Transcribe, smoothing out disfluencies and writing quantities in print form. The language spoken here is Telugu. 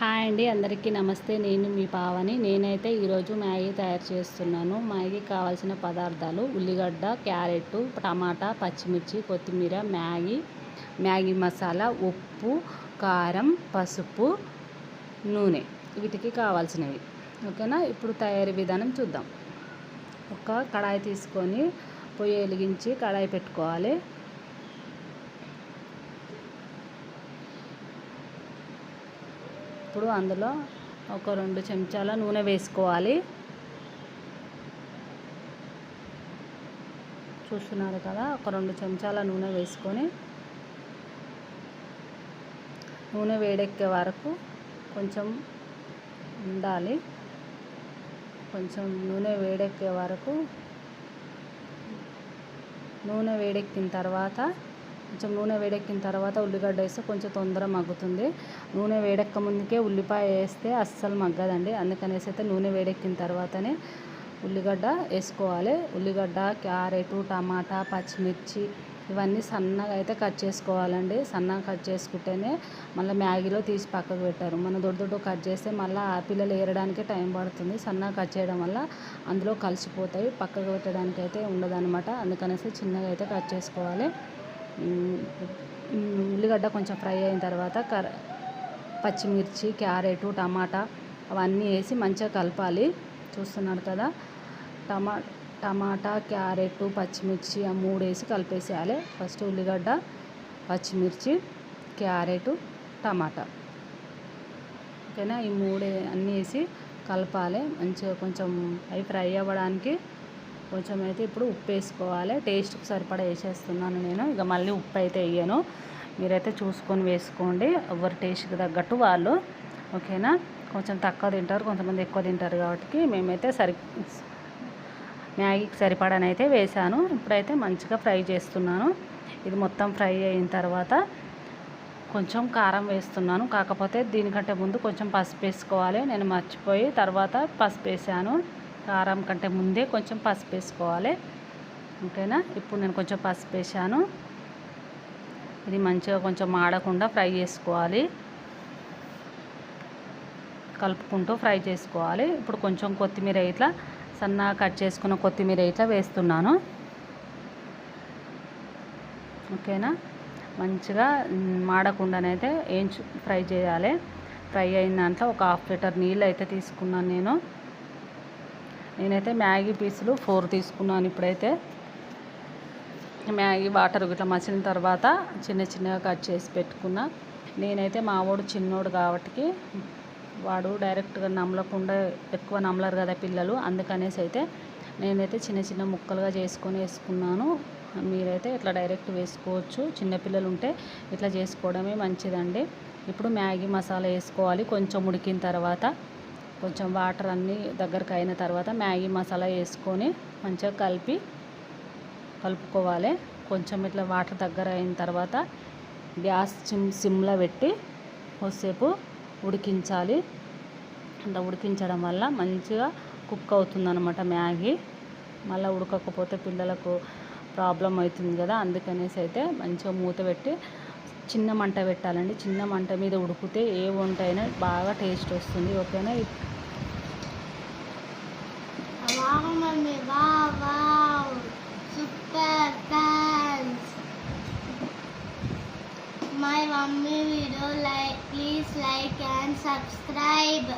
హాయ్ అండి, అందరికీ నమస్తే. నేను మీ పావని. నేనైతే ఈరోజు మ్యాగీ తయారు చేస్తున్నాను. మ్యాగీ కావాల్సిన పదార్థాలు: ఉల్లిగడ్డ, క్యారెట్, టమాటా, పచ్చిమిర్చి, కొత్తిమీర, మ్యాగీ మసాలా, ఉప్పు, కారం, పసుపు, నూనె. వీటికి కావాల్సినవి. ఓకేనా. ఇప్పుడు తయారీ విధానం చూద్దాం. ఒక కడాయి తీసుకొని పొయ్యి వెలిగించి కడాయి పెట్టుకోవాలి. ఇప్పుడు అందులో ఒక 2 చెంచాల నూనె వేసుకోవాలి. చూస్తున్నారు కదా, ఒక 2 చెంచాల నూనె వేసుకొని నూనె వేడెక్కే వరకు కొంచెం ఉండాలి. కొంచెం నూనె వేడెక్కే వరకు నూనె వేడెక్కిన తర్వాత ఉల్లిగడ్డ వేస్తే కొంచెం తొందరగా మగ్గుతుంది. నూనె వేడెక్క ముందుకే ఉల్లిపాయ వేస్తే అస్సలు మగ్గదండి. అందుకనేసి అయితే నూనె వేడెక్కిన తర్వాతనే ఉల్లిగడ్డ వేసుకోవాలి. ఉల్లిగడ్డ, క్యారెట్, టమాటా, పచ్చిమిర్చి ఇవన్నీ సన్నగా అయితే కట్ చేసుకోవాలండి. సన్నగా కట్ చేసుకుంటేనే మళ్ళీ మ్యాగీలో తీసి పక్కకు పెట్టారు. మనం దొడ్డు కట్ చేస్తే మళ్ళీ ఆ పిల్లలు ఏరడానికి టైం పడుతుంది. సన్నగా కట్ చేయడం వల్ల అందులో కలిసిపోతాయి, పక్కకు పెట్టడానికి అయితే ఉండదన్నమాట. అందుకనేసి చిన్నగా అయితే కట్ చేసుకోవాలి. ఉల్లిగడ్డ కొంచెం ఫ్రై అయిన తర్వాత పచ్చిమిర్చి, క్యారెట్, టమాటా అవన్నీ వేసి మంచిగా కలపాలి. చూస్తున్నారు కదా, టమాటా, క్యారెట్, పచ్చిమిర్చి ఆ 3 వేసి కలిపేసేయాలి. ఫస్ట్ ఉల్లిగడ్డ, పచ్చిమిర్చి, క్యారెట్, టమాటా. ఓకేనా. ఈ 3 అన్నీ వేసి కలపాలి మంచిగా. కొంచెం అవి ఫ్రై అవ్వడానికి కొంచెం అయితే ఇప్పుడు ఉప్పు వేసుకోవాలి. టేస్ట్కి సరిపడా వేసేస్తున్నాను నేను. ఇక మళ్ళీ ఉప్పు అయితే వేయను. మీరైతే చూసుకొని వేసుకోండి, ఎవరి టేస్ట్కి తగ్గట్టు వాళ్ళు. ఓకేనా. కొంచెం తక్కువ తింటారు, కొంతమంది ఎక్కువ తింటారు. కాబట్టి మేమైతే మ్యాగీకి సరిపడానైతే వేసాను. ఇప్పుడైతే మంచిగా ఫ్రై చేస్తున్నాను. ఇది మొత్తం ఫ్రై అయిన తర్వాత కొంచెం కారం వేస్తున్నాను. కాకపోతే దీనికంటే ముందు కొంచెం పసుపు వేసుకోవాలి. నేను మర్చిపోయి తర్వాత పసుపు వేసాను. కారం కంటే ముందే కొంచెం పసుపు వేసుకోవాలి. ఓకేనా. ఇప్పుడు నేను కొంచెం పసుపు వేసాను. ఇది మంచిగా కొంచెం మాడకుండా ఫ్రై చేసుకోవాలి, కలుపుకుంటూ ఫ్రై చేసుకోవాలి. ఇప్పుడు కొంచెం కొత్తిమీర ఇట్లా సన్నగా కట్ చేసుకున్న కొత్తిమీర ఇట్లా వేస్తున్నాను. ఓకేనా. మంచిగా మాడకుండానైతే ఫ్రై చేయాలి. ఫ్రై అయిన దాంట్లో ఒక 1/2 లీటర్ నీళ్ళు అయితే తీసుకున్నాను. నేనైతే మ్యాగీ పీసులు 4 తీసుకున్నాను. ఇప్పుడైతే మ్యాగీ వాటర్ ఇట్లా మసిలిన తర్వాత చిన్నగా కట్ చేసి పెట్టుకున్నా. నేనైతే మా వాడు చిన్నోడు కాబట్టి వాడు డైరెక్ట్గా నమలకుండా, ఎక్కువ నమలరు కదా పిల్లలు. అందుకనేసి అయితే నేనైతే చిన్న ముక్కలుగా చేసుకొని వేసుకున్నాను. మీరైతే ఇట్లా డైరెక్ట్ వేసుకోవచ్చు. చిన్నపిల్లలు ఉంటే ఇట్లా చేసుకోవడమే మంచిదండి. ఇప్పుడు మ్యాగీ మసాలా వేసుకోవాలి. కొంచెం ఉడికిన తర్వాత కొంచెం వాటర్ అన్నీ దగ్గరకు అయిన తర్వాత మ్యాగీ మసాలా వేసుకొని మంచిగా కలుపుకోవాలి. కొంచెం ఇట్లా వాటర్ దగ్గర అయిన తర్వాత గ్యాస్ సిమ్లో పెట్టి కొద్దిసేపు ఉడికించాలి. అలా ఉడికించడం వల్ల మంచిగా కుక్ అవుతుందన్నమాట మ్యాగీ. మళ్ళీ ఉడకకపోతే పిల్లలకు ప్రాబ్లం అవుతుంది కదా. అందుకనేసి అయితే మంచిగా మూత పెట్టి చిన్న మంట పెట్టాలండి. చిన్న మంట మీద ఉడికితే ఏ వంట అయినా బాగా టేస్ట్ వస్తుంది. ఓకేనా. My mummy video, please like and subscribe.